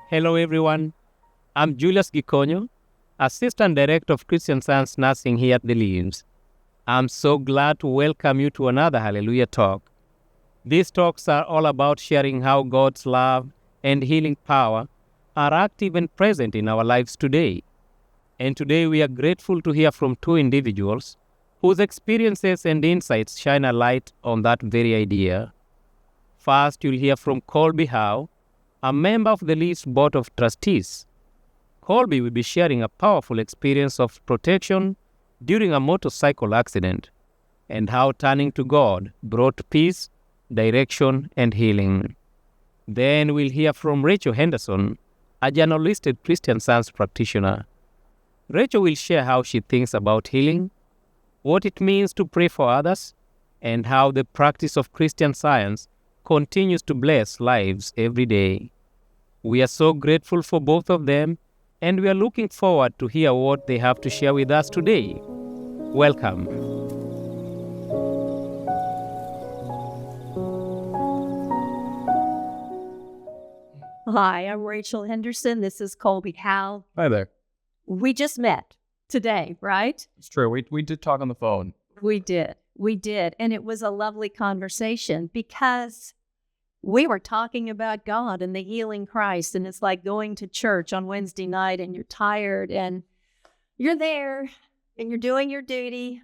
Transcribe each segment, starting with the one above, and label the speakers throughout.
Speaker 1: Hello, everyone. I'm Julius Giconyo, Assistant Director of Christian Science Nursing here at the Leaves. I'm so glad to welcome you to another Hallelujah Talk. These talks are all about sharing how God's love and healing power are active and present in our lives today. And today we are grateful to hear from two individuals whose experiences and insights shine a light on that very idea. First, you'll hear from Colby Howe, a member of the Leaves Board of Trustees. Colby will be sharing a powerful experience of protection during a motorcycle accident and how turning to God brought peace, direction, and healing. Then we'll hear from Rachel Henderson, a journalistic Christian Science practitioner. Rachel will share how she thinks about healing, what it means to pray for others, and how the practice of Christian Science continues to bless lives every day. We are so grateful for both of them, and we are looking forward to hear what they have to share with us today. Welcome.
Speaker 2: Hi, I'm Rachel Henderson. This is Colby Howe.
Speaker 3: Hi there.
Speaker 2: We just met today, right?
Speaker 3: It's true. We did talk on the phone.
Speaker 2: We did. And it was a lovely conversation because we were talking about God and the healing Christ. And it's like going to church on Wednesday night and you're tired and you're there and you're doing your duty.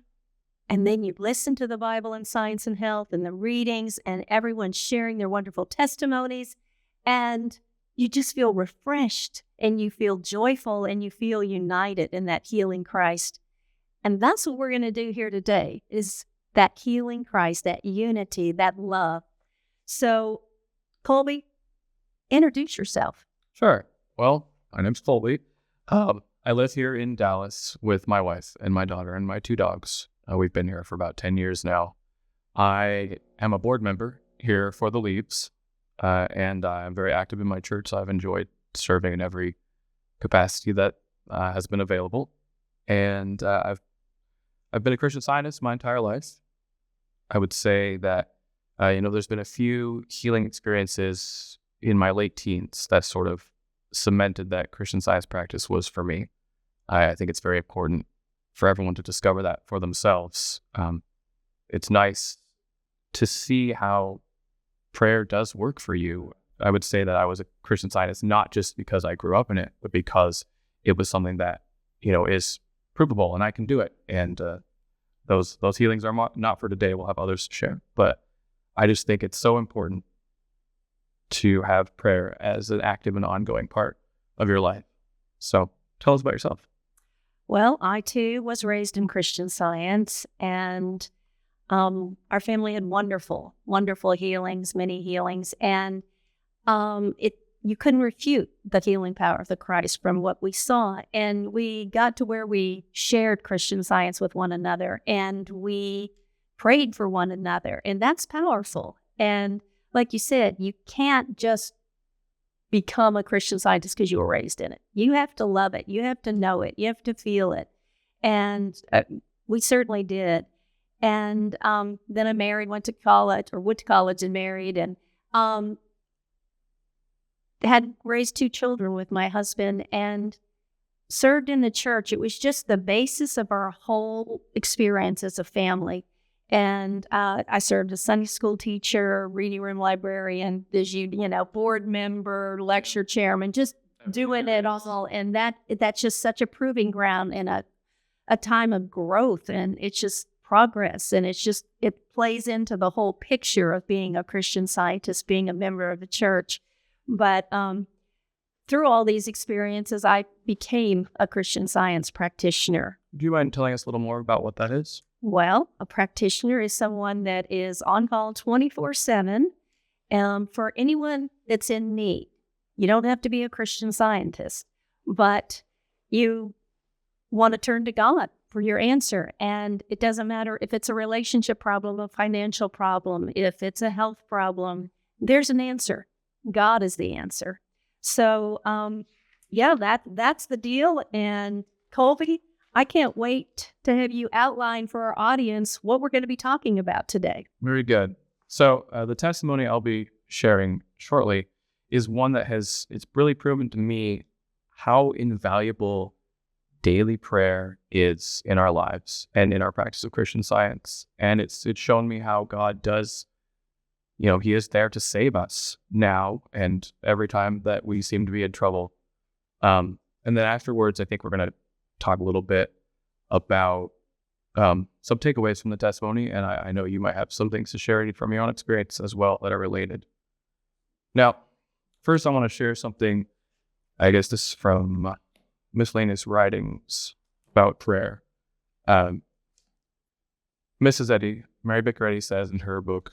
Speaker 2: And then you listen to the Bible and Science and Health and the readings and everyone's sharing their wonderful testimonies. And you just feel refreshed and you feel joyful and you feel united in that healing Christ. And that's what we're going to do here today is that healing Christ, that unity, that love. So, Colby, introduce yourself.
Speaker 3: Sure. Well, my name's Colby. I live here in Dallas with my wife and my daughter and my two dogs. We've been here for about 10 years now. I am a board member here for the Leaves, and I'm very active in my church. So I've enjoyed serving in every capacity that has been available. And I've been a Christian Scientist my entire life. I would say that there's been a few healing experiences in my late teens that sort of cemented that Christian Science practice was for me. I think it's very important for everyone to discover that for themselves. It's nice to see how prayer does work for you. I would say that I was a Christian Scientist not just because I grew up in it, but because it was something that, is provable and I can do it. And those healings are not for today. We'll have others to share. But I just think it's so important to have prayer as an active and ongoing part of your life. So tell us about yourself.
Speaker 2: Well, I too was raised in Christian Science, and our family had wonderful, wonderful healings, many healings, and you couldn't refute the healing power of the Christ from what we saw. And we got to where we shared Christian Science with one another, and we prayed for one another, and that's powerful. And like you said, you can't just become a Christian Scientist because you were raised in it. You have to love it. You have to know it. You have to feel it. And we certainly did. And then I went to college and married, and had raised two children with my husband and served in the church. It was just the basis of our whole experience as a family. And I served as Sunday school teacher, reading room librarian, board member, lecture chairman, just doing it all. And that's just such a proving ground and a time of growth. And it's just progress. And it plays into the whole picture of being a Christian Scientist, being a member of the church. But through all these experiences, I became a Christian Science practitioner.
Speaker 3: Do you mind telling us a little more about what that is?
Speaker 2: Well, a practitioner is someone that is on call 24/7 for anyone that's in need. You don't have to be a Christian Scientist, but you want to turn to God for your answer. And it doesn't matter if it's a relationship problem, a financial problem, if it's a health problem, there's an answer. God is the answer. So, that's the deal. And Colby, I can't wait to have you outline for our audience what we're going to be talking about today.
Speaker 3: Very good. So the testimony I'll be sharing shortly is one that it's really proven to me how invaluable daily prayer is in our lives and in our practice of Christian Science. And it's shown me how God does, he is there to save us now and every time that we seem to be in trouble. And then afterwards, I think we're going to talk a little bit about some takeaways from the testimony. And I know you might have some things to share from your own experience as well that are related. Now, first I want to share something, I guess this is from miscellaneous writings about prayer. Mrs. Eddy, Mary Baker Eddy, says in her book,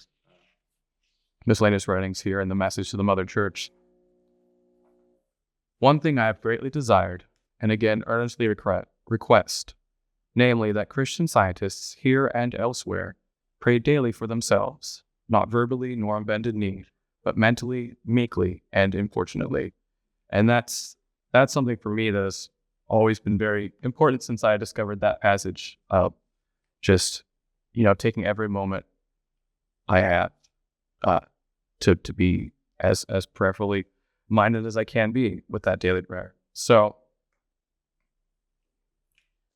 Speaker 3: Miscellaneous Writings here in the Message to the Mother Church, "One thing I have greatly desired, and again earnestly request, namely that Christian Scientists here and elsewhere pray daily for themselves, not verbally nor on bended knee, but mentally, meekly, and importunately." And that's something for me that has always been very important since I discovered that passage of just, taking every moment I have to be as prayerfully minded as I can be with that daily prayer. So,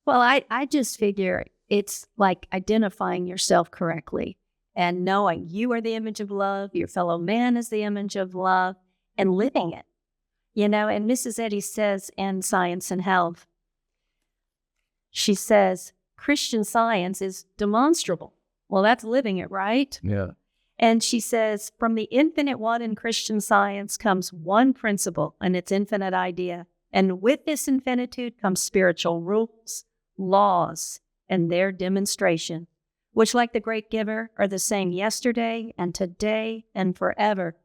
Speaker 2: well, I just figure it's like identifying yourself correctly and knowing you are the image of love, your fellow man is the image of love, and living it. And Mrs. Eddy says in Science and Health, she says, Christian Science is demonstrable. Well, that's living it, right?
Speaker 3: yeah.
Speaker 2: And she says, from the infinite one in Christian Science comes one principle and its infinite idea. And with this infinitude comes spiritual rules, laws, and their demonstration, which, like the great giver, are the same yesterday and today and forever.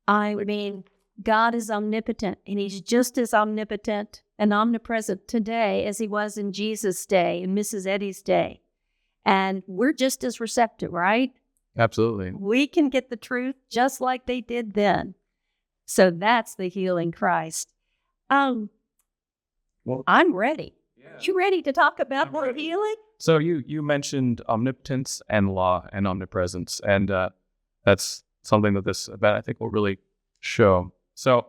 Speaker 2: I mean, God is omnipotent, and he's just as omnipotent and omnipresent today as he was in Jesus' day and Mrs. Eddy's day. And we're just as receptive, right?
Speaker 3: Absolutely.
Speaker 2: We can get the truth just like they did then. So that's the healing Christ. Well, I'm ready. Yeah. You ready to talk about more healing?
Speaker 3: So you mentioned omnipotence and law and omnipresence, and that's something that this event I think will really show. So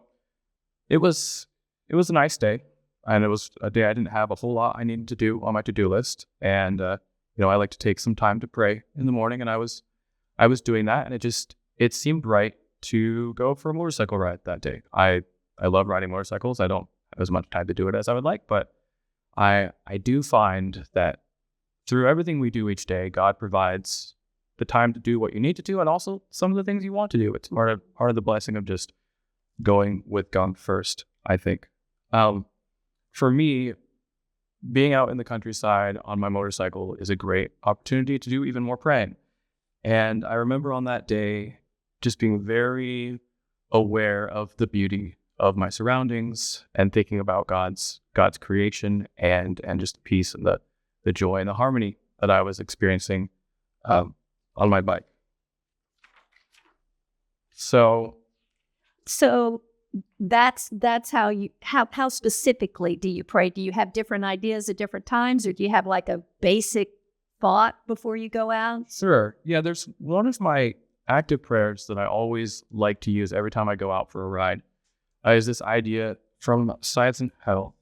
Speaker 3: it was a nice day, and it was a day I didn't have a whole lot I needed to do on my to-do list, and I like to take some time to pray in the morning, and I was doing that, and it seemed right to go for a motorcycle ride that day. I love riding motorcycles. I don't have as much time to do it as I would like, but I do find that through everything we do each day, God provides the time to do what you need to do, and also some of the things you want to do. It's part of the blessing of just going with God first, I think. For me, being out in the countryside on my motorcycle is a great opportunity to do even more praying. And I remember on that day just being very aware of the beauty of my surroundings and thinking about God's creation and just the peace and the joy and the harmony that I was experiencing on my bike. So
Speaker 2: that's how specifically do you pray? Do you have different ideas at different times, or do you have like a basic thought before you go out?
Speaker 3: Sure. Yeah, there's one of my active prayers that I always like to use every time I go out for a ride. Is this idea from Science and Health.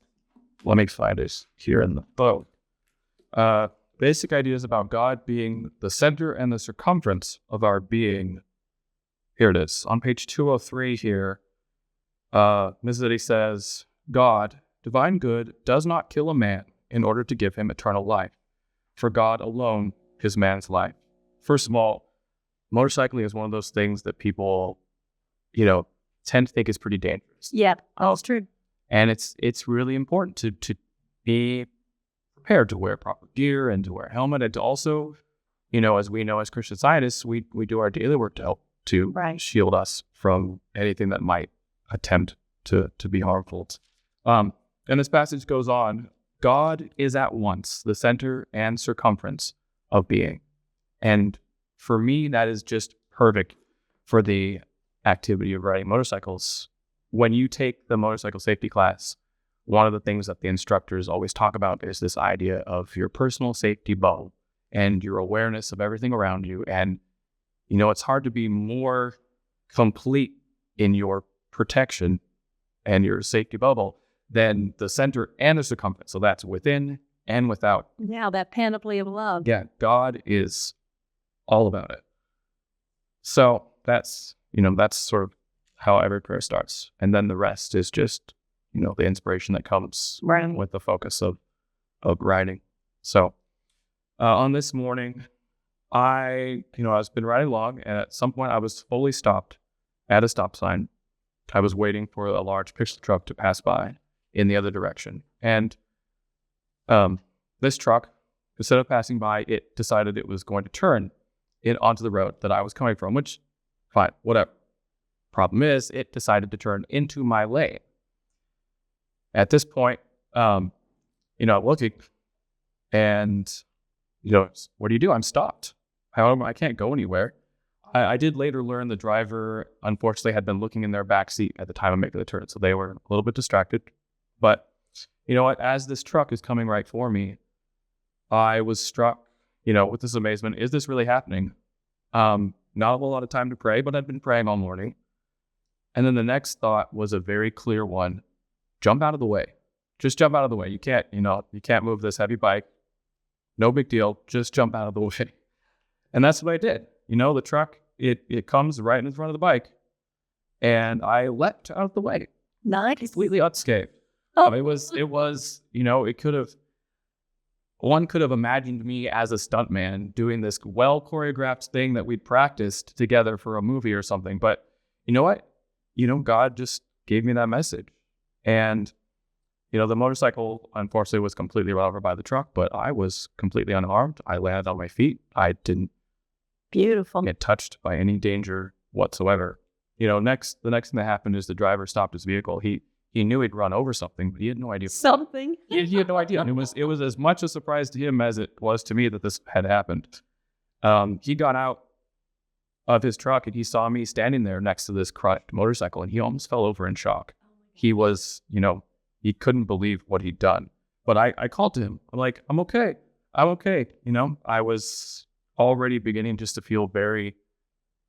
Speaker 3: Let me find it here in the book. Basic ideas about God being the center and the circumference of our being. Here it is. On page 203 here, Mrs. Eddy says, God, divine good, does not kill a man in order to give him eternal life. For God alone is man's life. First of all, motorcycling is one of those things that people, tend to think is pretty dangerous.
Speaker 2: Yeah, that's true.
Speaker 3: And it's really important to be prepared to wear proper gear and to wear a helmet, and to also, as we know as Christian Scientists, we do our daily work to help to shield us from anything that might attempt to be harmful. And this passage goes on, God is at once the center and circumference of being. And for me, that is just perfect for the activity of riding motorcycles. When you take the motorcycle safety class, one of the things that the instructors always talk about is this idea of your personal safety bubble and your awareness of everything around you. And, it's hard to be more complete in your protection and your safety bubble than the center and the circumference. So that's within and without.
Speaker 2: Yeah, that panoply of love.
Speaker 3: Yeah, God is all about it. So that's sort of how every prayer starts. And then the rest is just, the inspiration that comes with the focus of writing. So on this morning, I've been riding along, and at some point I was fully stopped at a stop sign. I was waiting for a large pickup truck to pass by in the other direction. And this truck, instead of passing by, it decided it was going to turn onto the road that I was coming from, which, fine, whatever. Problem is, it decided to turn into my lane. At this point, I'm looking, and, what do you do? I'm stopped. I can't go anywhere. I did later learn the driver, unfortunately, had been looking in their backseat at the time of making the turn, so they were a little bit distracted. But you know what? As this truck is coming right for me, I was struck, with this amazement. Is this really happening? Not a whole lot of time to pray, but I'd been praying all morning. And then the next thought was a very clear one. Jump out of the way. Just jump out of the way. You can't move this heavy bike. No big deal. Just jump out of the way. And that's what I did. The truck, it comes right in front of the bike, and I leapt out of the way.
Speaker 2: Nice.
Speaker 3: Completely unscathed.
Speaker 2: Oh.
Speaker 3: It was, one could have imagined me as a stuntman doing this well choreographed thing that we'd practiced together for a movie or something. But you know what? God just gave me that message. And, the motorcycle, unfortunately, was completely run over by the truck, but I was completely unharmed. I landed on my feet. I didn't get touched by any danger whatsoever. The next thing that happened is the driver stopped his vehicle. He knew he'd run over something, but he had no idea.
Speaker 2: Something?
Speaker 3: He had no idea. It was as much a surprise to him as it was to me that this had happened. He got out of his truck, and he saw me standing there next to this crushed motorcycle, and he almost fell over in shock. He was, he couldn't believe what he'd done. But I called to him. I'm like, I'm okay. I was already beginning just to feel very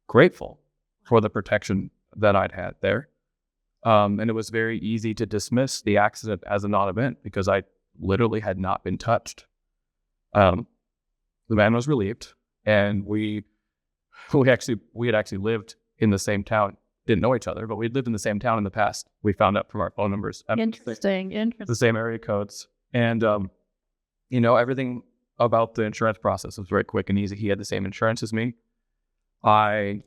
Speaker 3: grateful for the protection that I'd had there. And it was very easy to dismiss the accident as a non-event because I literally had not been touched. The man was relieved, and we had actually lived in the same town. Didn't know each other, but we'd lived in the same town in the past. We found out from our phone numbers.
Speaker 2: Interesting.
Speaker 3: The same area codes. And, everything about the insurance process was very quick and easy. He had the same insurance as me. I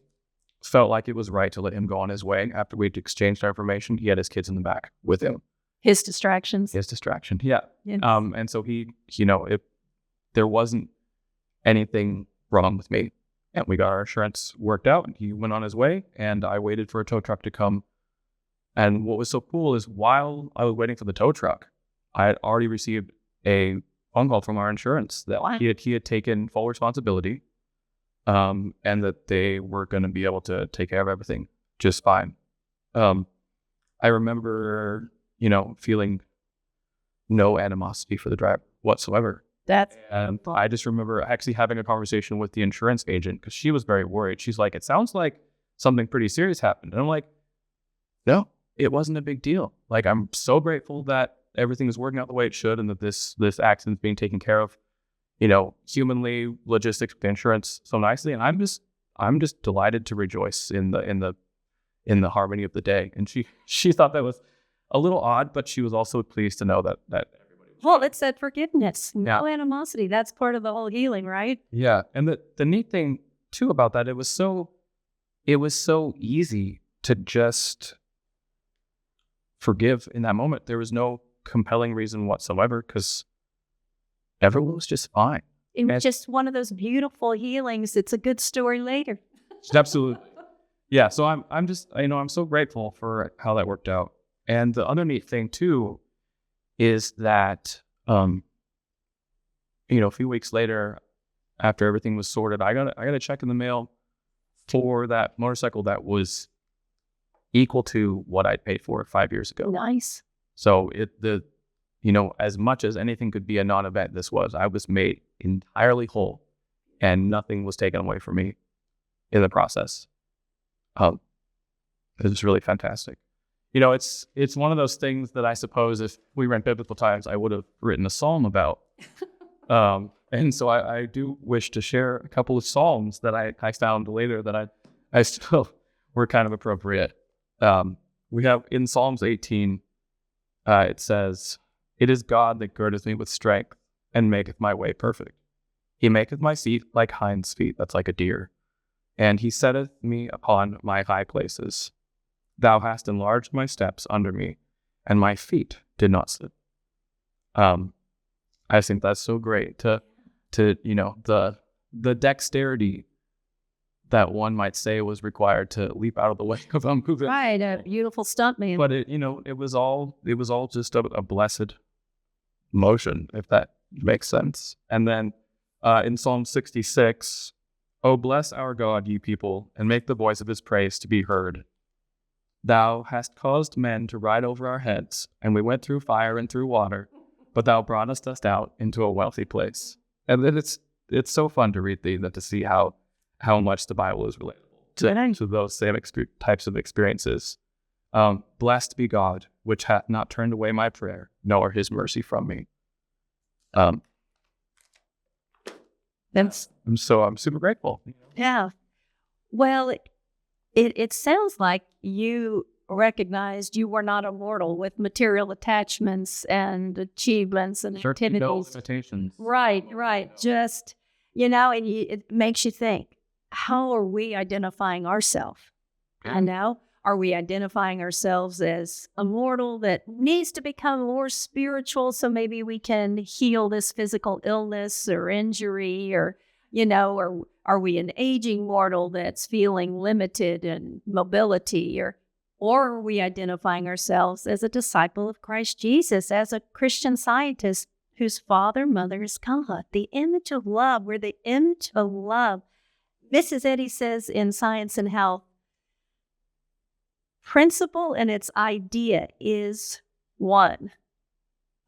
Speaker 3: felt like it was right to let him go on his way. After we'd exchanged our information, he had his kids in the back with him.
Speaker 2: His distractions.
Speaker 3: Yeah.
Speaker 2: Yes.
Speaker 3: And so there wasn't anything wrong with me. And we got our insurance worked out, and he went on his way, and I waited for a tow truck to come. And what was so cool is while I was waiting for the tow truck, I had already received a phone call from our insurance that he had taken full responsibility, and that they were going to be able to take care of everything just fine. I remember, feeling no animosity for the driver whatsoever. And I just remember actually having a conversation with the insurance agent because she was very worried. She's like, it sounds like something pretty serious happened. And I'm like, no, it wasn't a big deal. Like, I'm so grateful that everything is working out the way it should, and that this accident's being taken care of, humanly, logistics, with the insurance so nicely. And I'm just delighted to rejoice in the harmony of the day. And she thought that was a little odd, but she was also pleased to know that everybody was.
Speaker 2: Well, it's that forgiveness, no animosity. That's part of the whole healing, right?
Speaker 3: Yeah. And the neat thing too about that, it was so easy to just forgive in that moment. There was no compelling reason whatsoever because everyone was just fine.
Speaker 2: It was just one of those beautiful healings. It's a good story later.
Speaker 3: Absolutely. Yeah. So I'm just, I'm so grateful for how that worked out. And the other neat thing too is that, a few weeks later, after everything was sorted, I got a check in the mail for that motorcycle that was equal to what I'd paid for it 5 years ago.
Speaker 2: Nice.
Speaker 3: So as much as anything could be a non-event, I was made entirely whole, and nothing was taken away from me in the process. It was really fantastic. It's one of those things that I suppose if we were in biblical times, I would have written a psalm about. And so I do wish to share a couple of psalms that I found later that I still were kind of appropriate. We have in Psalms 18, it says, "It is God that girdeth me with strength and maketh my way perfect. He maketh my feet like hinds' feet," that's like a deer, "and he setteth me upon my high places. Thou hast enlarged my steps under me, and my feet did not slip." I think that's so great to the dexterity that one might say was required to leap out of the way of a moving.
Speaker 2: Right, a beautiful stuntman.
Speaker 3: But it was all just a blessed motion, if that makes sense. And then in Psalm 66, "O bless our God, ye people, and make the voice of his praise to be heard. Thou hast caused men to ride over our heads, and we went through fire and through water, but thou broughtest us out into a wealthy place." And then it's so fun to read these and to see how much the Bible is relatable to those same types of experiences. "Blessed be God, which hath not turned away my prayer, nor his mercy from me." I'm super grateful.
Speaker 2: Yeah. Well, it sounds like you recognized you were not immortal with material attachments and achievements and activities.
Speaker 3: No limitations.
Speaker 2: Right. Just, and it makes you think, how are we identifying ourselves? And now, are we identifying ourselves as immortal that needs to become more spiritual so maybe we can heal this physical illness or injury, or are we an aging mortal that's feeling limited in mobility, or are we identifying ourselves as a disciple of Christ Jesus, as a Christian Scientist whose father, mother is God, the image of love? We're the image of love. Mrs. Eddy says in Science and Health, principle and its idea is one.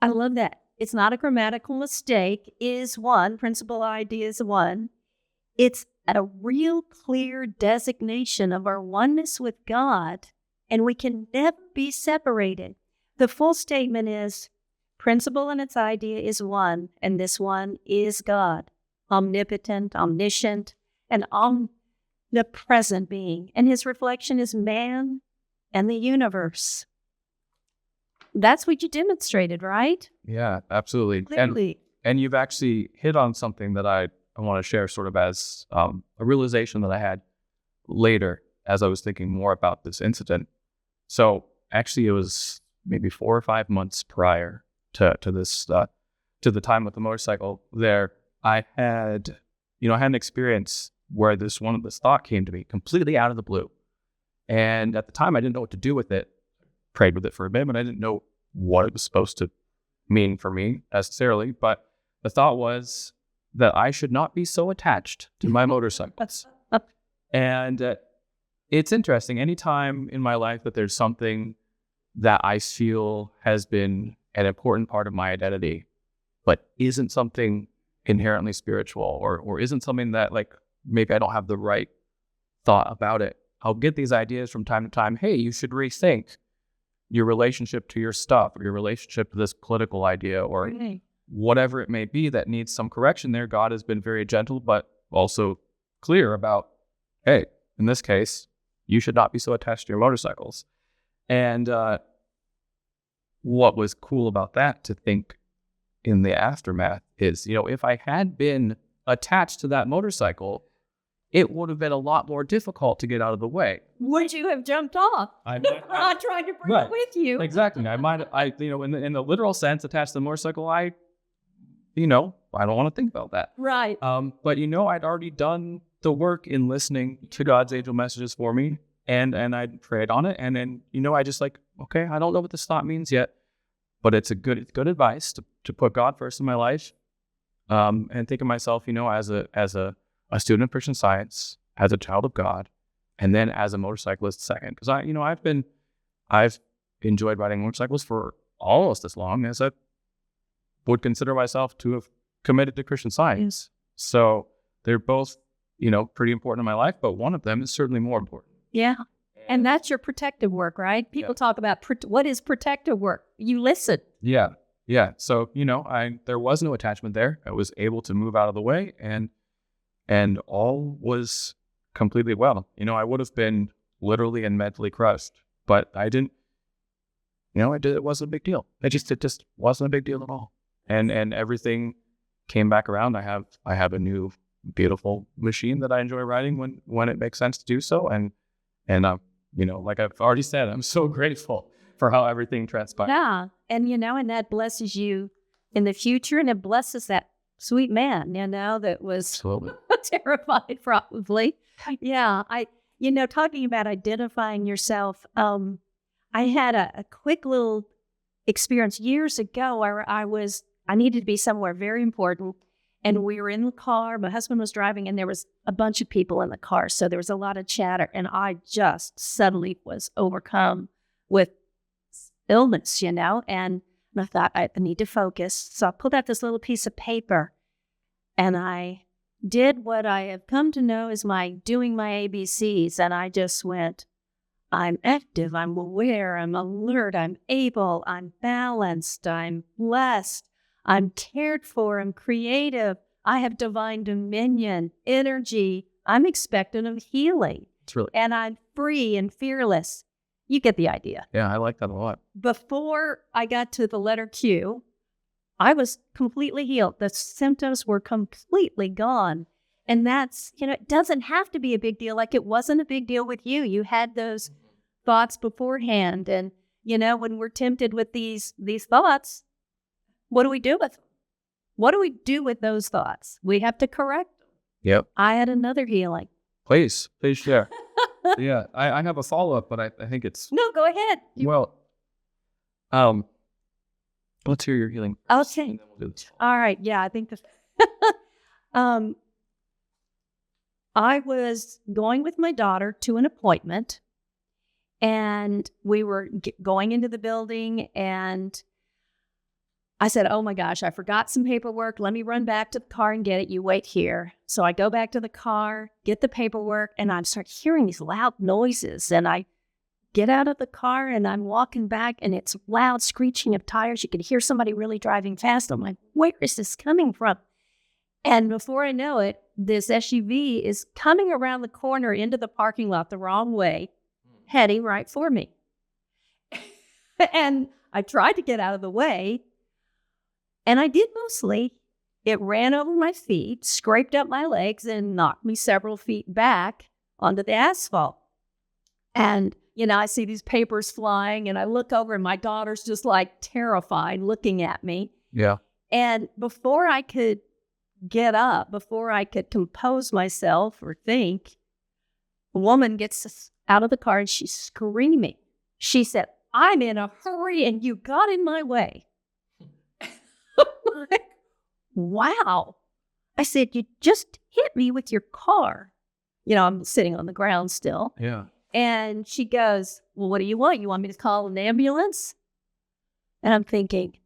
Speaker 2: I love that. It's not a grammatical mistake. Is one. Principle, idea is one. It's a real clear designation of our oneness with God, and we can never be separated. The full statement is, principle and its idea is one, and this one is God, omnipotent, omniscient, and omnipresent being, and his reflection is man and the universe. That's what you demonstrated, right?
Speaker 3: Yeah, absolutely.
Speaker 2: Clearly.
Speaker 3: And you've actually hit on something that I want to share sort of as a realization that I had later as I was thinking more about this incident. So actually it was maybe 4 or 5 months prior to this, to the time with the motorcycle there, I had an experience where this thought came to me completely out of the blue. And at the time I didn't know what to do with it. Prayed with it for a bit, but I didn't know what it was supposed to mean for me necessarily. But the thought was that I should not be so attached to my motorcycles. And it's interesting. Anytime in my life that there's something that I feel has been an important part of my identity, but isn't something inherently spiritual, or isn't something that maybe I don't have the right thought about it, I'll get these ideas from time to time. Hey, you should rethink your relationship to your stuff, or your relationship to this political idea, or whatever it may be that needs some correction there. God has been very gentle, but also clear about, hey, in this case, you should not be so attached to your motorcycles. And what was cool about that to think in the aftermath is, if I had been attached to that motorcycle, it would have been a lot more difficult to get out of the way.
Speaker 2: Would you have jumped off?
Speaker 3: I
Speaker 2: tried to bring it with you.
Speaker 3: Exactly. In the literal sense, attached to the motorcycle, I don't want to think about that.
Speaker 2: Right.
Speaker 3: But I'd already done the work in listening to God's angel messages for me, and I prayed on it, and then I just okay, I don't know what this thought means yet, but it's good advice to put God first in my life, and think of myself, as a student of Christian Science, as a child of God, and then as a motorcyclist second. Because I've enjoyed riding motorcycles for almost as long as I would consider myself to have committed to Christian Science. So they're both, pretty important in my life, but one of them is certainly more important.
Speaker 2: Yeah. And that's your protective work, right? People talk about what is protective work. You listen.
Speaker 3: Yeah. Yeah. So, there was no attachment there. I was able to move out of the way and all was completely well. I would have been literally and mentally crushed, but I didn't, it wasn't a big deal. It just wasn't a big deal at all. And everything came back around. I have a new beautiful machine that I enjoy riding when it makes sense to do so. And like I've already said, I'm so grateful for how everything transpired.
Speaker 2: Yeah. And, and that blesses you in the future, and it blesses that sweet man, that was
Speaker 3: Absolutely.
Speaker 2: terrified probably. Yeah. Talking about identifying yourself, I had a quick little experience years ago where I needed to be somewhere very important, and we were in the car. My husband was driving, and there was a bunch of people in the car. So there was a lot of chatter, and I just suddenly was overcome with illness, and I thought, I need to focus. So I pulled out this little piece of paper, and I did what I have come to know as doing my ABCs, and I just went, I'm active, I'm aware, I'm alert, I'm able, I'm balanced, I'm blessed, I'm cared for, I'm creative, I have divine dominion, energy, I'm expectant of healing, and I'm free and fearless. You get the idea.
Speaker 3: Yeah, I like that a lot.
Speaker 2: Before I got to the letter Q, I was completely healed. The symptoms were completely gone. And that's, it doesn't have to be a big deal. Like it wasn't a big deal with you. You had those thoughts beforehand. And, when we're tempted with these thoughts, what do we do with them? What do we do with those thoughts? We have to correct them.
Speaker 3: Yep.
Speaker 2: I had another healing.
Speaker 3: Please share. Yeah, I have a follow-up, but I think it's...
Speaker 2: No, go ahead.
Speaker 3: Let's hear your healing.
Speaker 2: Okay. All right. Yeah, I think I was going with my daughter to an appointment, and we were going into the building, and I said, oh my gosh, I forgot some paperwork. Let me run back to the car and get it. You wait here. So I go back to the car, get the paperwork, and I start hearing these loud noises. And I get out of the car, and I'm walking back, and it's loud screeching of tires. You can hear somebody really driving fast. I'm like, where is this coming from? And before I know it, this SUV is coming around the corner into the parking lot the wrong way, heading right for me. And I tried to get out of the way. And I did mostly. It ran over my feet, scraped up my legs, and knocked me several feet back onto the asphalt. And, I see these papers flying, and I look over, and my daughter's just like terrified looking at me.
Speaker 3: Yeah.
Speaker 2: And before I could get up, before I could compose myself or think, a woman gets out of the car, and she's screaming. She said, I'm in a hurry, and you got in my way. Like, wow. I said, you just hit me with your car. I'm sitting on the ground still.
Speaker 3: Yeah.
Speaker 2: And she goes, well, what do you want? You want me to call an ambulance? And I'm thinking,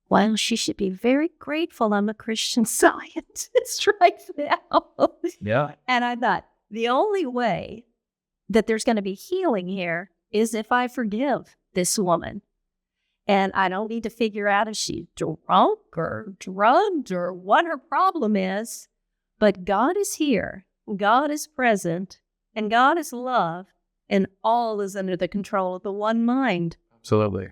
Speaker 2: well, she should be very grateful I'm a Christian Scientist right now.
Speaker 3: Yeah.
Speaker 2: And I thought, the only way that there's going to be healing here is if I forgive this woman. And I don't need to figure out if she's drunk or drugged or what her problem is. But God is here. God is present. And God is love. And all is under the control of the one mind.
Speaker 3: Absolutely.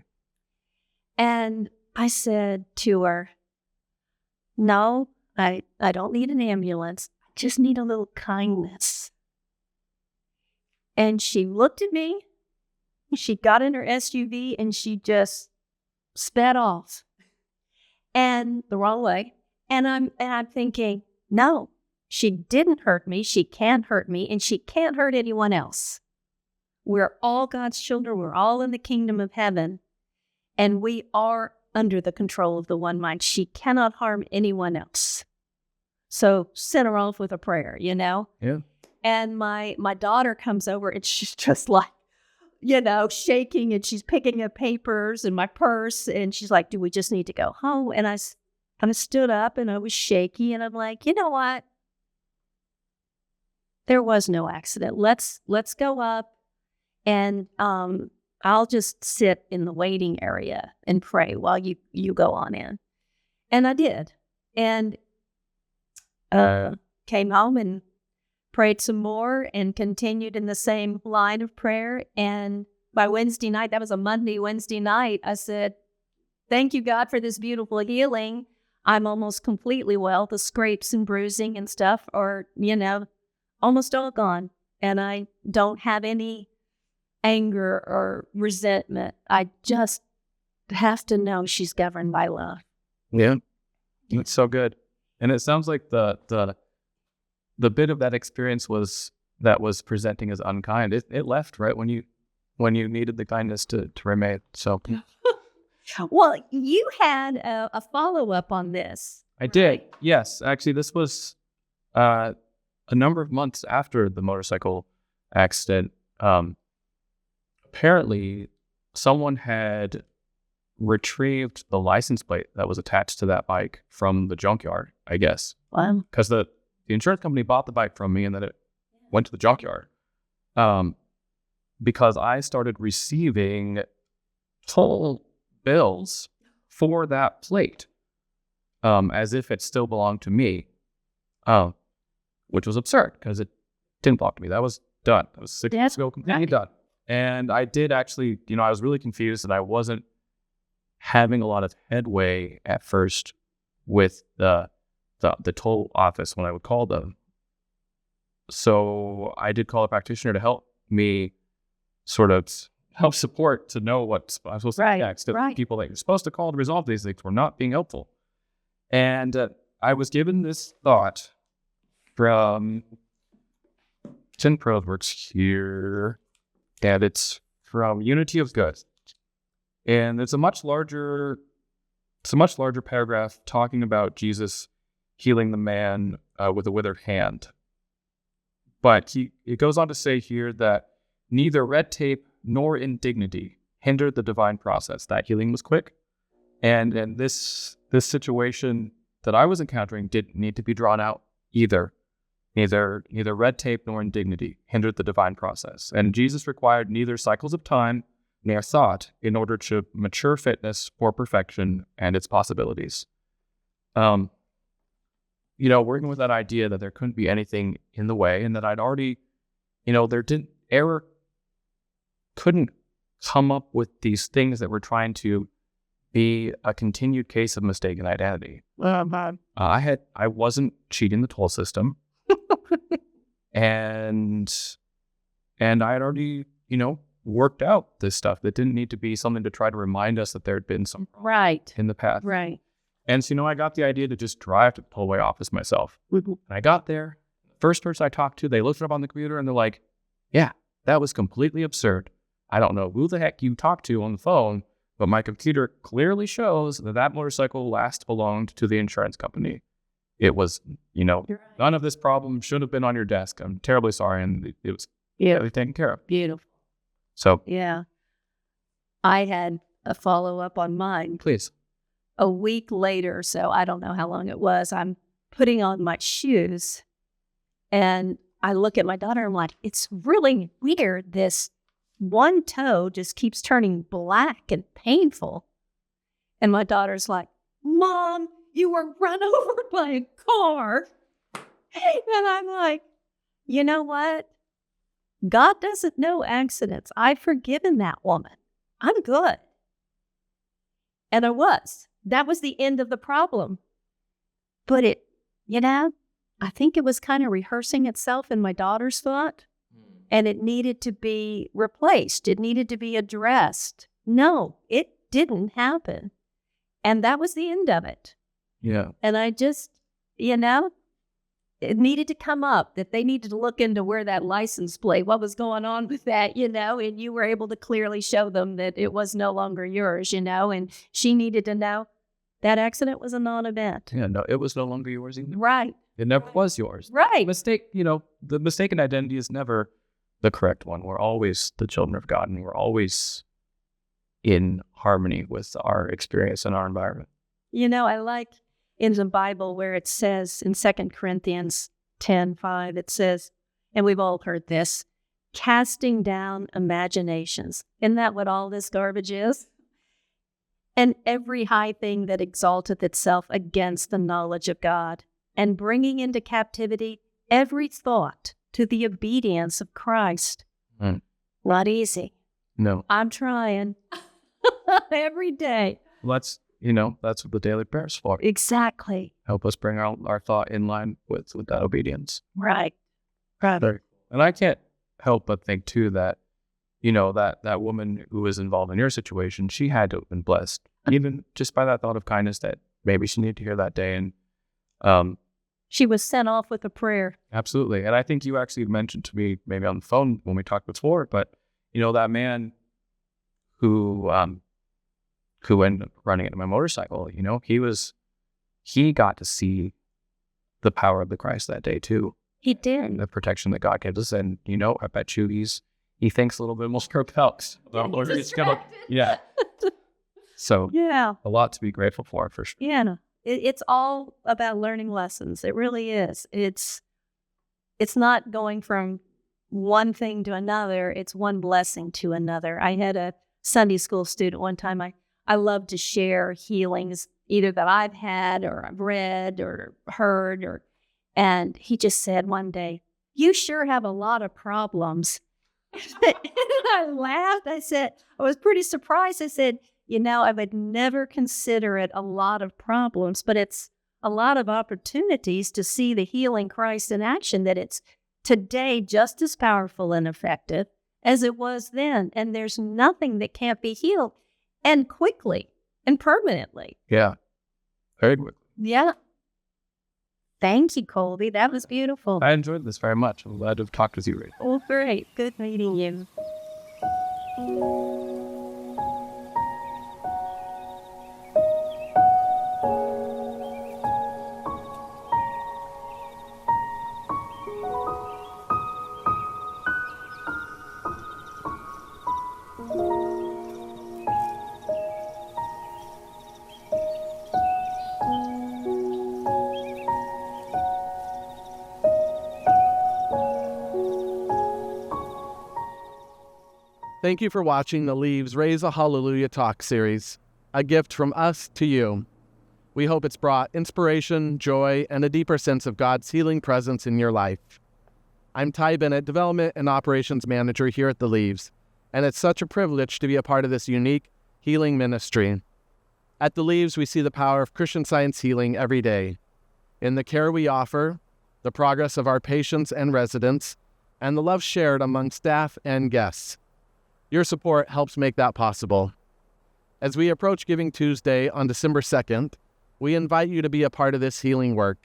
Speaker 2: And I said to her, no, I don't need an ambulance. I just need a little kindness. And she looked at me. She got in her SUV, and she just sped off, and the wrong way. And I'm thinking, no, she didn't hurt me. She can't hurt me, and she can't hurt anyone else. We're all God's children. We're all in the kingdom of heaven, and we are under the control of the one mind. She cannot harm anyone else. So send her off with a prayer,
Speaker 3: Yeah.
Speaker 2: And my daughter comes over, and she's just like, shaking, and she's picking up papers and my purse, and she's like, do we just need to go home? And I kind of stood up, and I was shaky, and I'm like, you know what? There was no accident. Let's go up, and I'll just sit in the waiting area and pray while you go on in. And I did. And came home and prayed some more and continued in the same line of prayer. And by Wednesday night, that was a Wednesday night, I said, thank you, God, for this beautiful healing. I'm almost completely well. The scrapes and bruising and stuff are, almost all gone. And I don't have any anger or resentment. I just have to know she's governed by love.
Speaker 3: Yeah, it's so good. And it sounds like the bit of that experience was presenting as unkind. It left right when you needed the kindness to remain. So,
Speaker 2: well, you had a follow-up on this.
Speaker 3: I did. Yes, actually, this was a number of months after the motorcycle accident. Apparently, someone had retrieved the license plate that was attached to that bike from the junkyard, I guess.
Speaker 2: Wow.
Speaker 3: Because the insurance company bought the bike from me, and then it went to the junkyard. Because I started receiving toll bills for that plate, as if it still belonged to me, which was absurd because it didn't belong to me. That was done. That was 6 months ago, completely done. And I did actually, I was really confused, and I wasn't having a lot of headway at first with the toll office when I would call them. So I did call a practitioner to help me sort of help support to know what I'm supposed to do next. The people that you're supposed to call to resolve these things were not being helpful. And I was given this thought from Tim Pearlworks here, and it's from Unity of Good. And it's a much larger paragraph talking about Jesus healing the man with a withered hand. But it goes on to say here that neither red tape nor indignity hindered the divine process. That healing was quick. And this situation that I was encountering didn't need to be drawn out either. Neither red tape nor indignity hindered the divine process. And Jesus required neither cycles of time nor thought in order to mature fitness for perfection and its possibilities. Working with that idea that there couldn't be anything in the way, and that I'd already, error couldn't come up with these things that were trying to be a continued case of mistaken identity. I wasn't cheating the toll system, and I had already, worked out this stuff that didn't need to be something to try to remind us that there had been some in the past.
Speaker 2: Right.
Speaker 3: And so, I got the idea to just drive to the tollway office myself. And I got there. First person I talked to, they looked it up on the computer and they're like, yeah, that was completely absurd. I don't know who the heck you talked to on the phone, but my computer clearly shows that motorcycle last belonged to the insurance company. It was, none of this problem should have been on your desk. I'm terribly sorry. And it was taken care of.
Speaker 2: Beautiful.
Speaker 3: So,
Speaker 2: yeah. I had a follow-up on mine.
Speaker 3: Please.
Speaker 2: A week later, so I don't know how long it was, I'm putting on my shoes, and I look at my daughter, and I'm like, it's really weird. This one toe just keeps turning black and painful. And my daughter's like, Mom, you were run over by a car. And I'm like, you know what? God doesn't know accidents. I've forgiven that woman. I'm good. And I was. That was the end of the problem. But I think it was kind of rehearsing itself in my daughter's thought, and it needed to be replaced. It needed to be addressed. No, it didn't happen. And that was the end of it.
Speaker 3: Yeah.
Speaker 2: And I just, it needed to come up that they needed to look into where that license plate, what was going on with that, and you were able to clearly show them that it was no longer yours, and she needed to know that accident was a non-event.
Speaker 3: Yeah, no, it was no longer yours either.
Speaker 2: Right.
Speaker 3: It never was yours.
Speaker 2: Right.
Speaker 3: The mistaken identity is never the correct one. We're always the children of God, and we're always in harmony with our experience and our environment.
Speaker 2: I like in the Bible where it says in 2 Corinthians 10:5, it says, and we've all heard this, casting down imaginations. Isn't that what all this garbage is? And every high thing that exalteth itself against the knowledge of God, and bringing into captivity every thought to the obedience of Christ. Not easy.
Speaker 3: No.
Speaker 2: I'm trying every day.
Speaker 3: Well, that's what the daily prayer is for.
Speaker 2: Exactly.
Speaker 3: Help us bring our thought in line with that obedience.
Speaker 2: Right.
Speaker 3: And I can't help but think too that, that woman who was involved in your situation, she had to have been blessed, even just by that thought of kindness that maybe she needed to hear that day. And
Speaker 2: she was sent off with a prayer.
Speaker 3: Absolutely. And I think you actually mentioned to me maybe on the phone when we talked before, but that man who ended up running into my motorcycle, he got to see the power of the Christ that day too.
Speaker 2: He did.
Speaker 3: The protection that God gives us. And, I bet you he thinks a little bit more about yeah. So
Speaker 2: yeah,
Speaker 3: a lot to be grateful for sure.
Speaker 2: Yeah, it's all about learning lessons. It really is. It's not going from one thing to another. It's one blessing to another. I had a Sunday school student one time. I love to share healings, either that I've had or I've read or heard, and he just said one day, "You sure have a lot of problems." And I laughed. I was pretty surprised. I said, I would never consider it a lot of problems, but it's a lot of opportunities to see the healing Christ in action, that it's today just as powerful and effective as it was then. And there's nothing that can't be healed, and quickly and permanently.
Speaker 3: Yeah. Very quickly.
Speaker 2: Yeah. Thank you, Colby. That was beautiful.
Speaker 3: I enjoyed this very much. I'm glad to have talked with you, Rachel.
Speaker 2: Oh, great. Good meeting you.
Speaker 4: Thank you for watching the Leaves Raise a Hallelujah Talk series, a gift from us to you. We hope it's brought inspiration, joy, and a deeper sense of God's healing presence in your life. I'm Ty Bennett, Development and Operations Manager here at the Leaves, and it's such a privilege to be a part of this unique healing ministry. At the Leaves, we see the power of Christian Science healing every day, in the care we offer, the progress of our patients and residents, and the love shared among staff and guests. Your support helps make that possible. As we approach Giving Tuesday on December 2nd, we invite you to be a part of this healing work.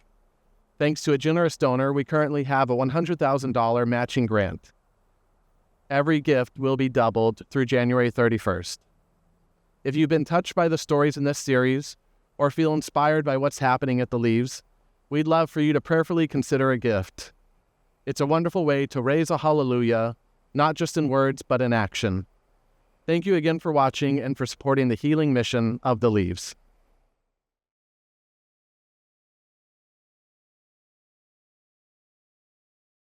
Speaker 4: Thanks to a generous donor, we currently have a $100,000 matching grant. Every gift will be doubled through January 31st. If you've been touched by the stories in this series, or feel inspired by what's happening at the Leaves, we'd love for you to prayerfully consider a gift. It's a wonderful way to raise a hallelujah, not just in words, but in action. Thank you again for watching and for supporting the healing mission of the Leaves.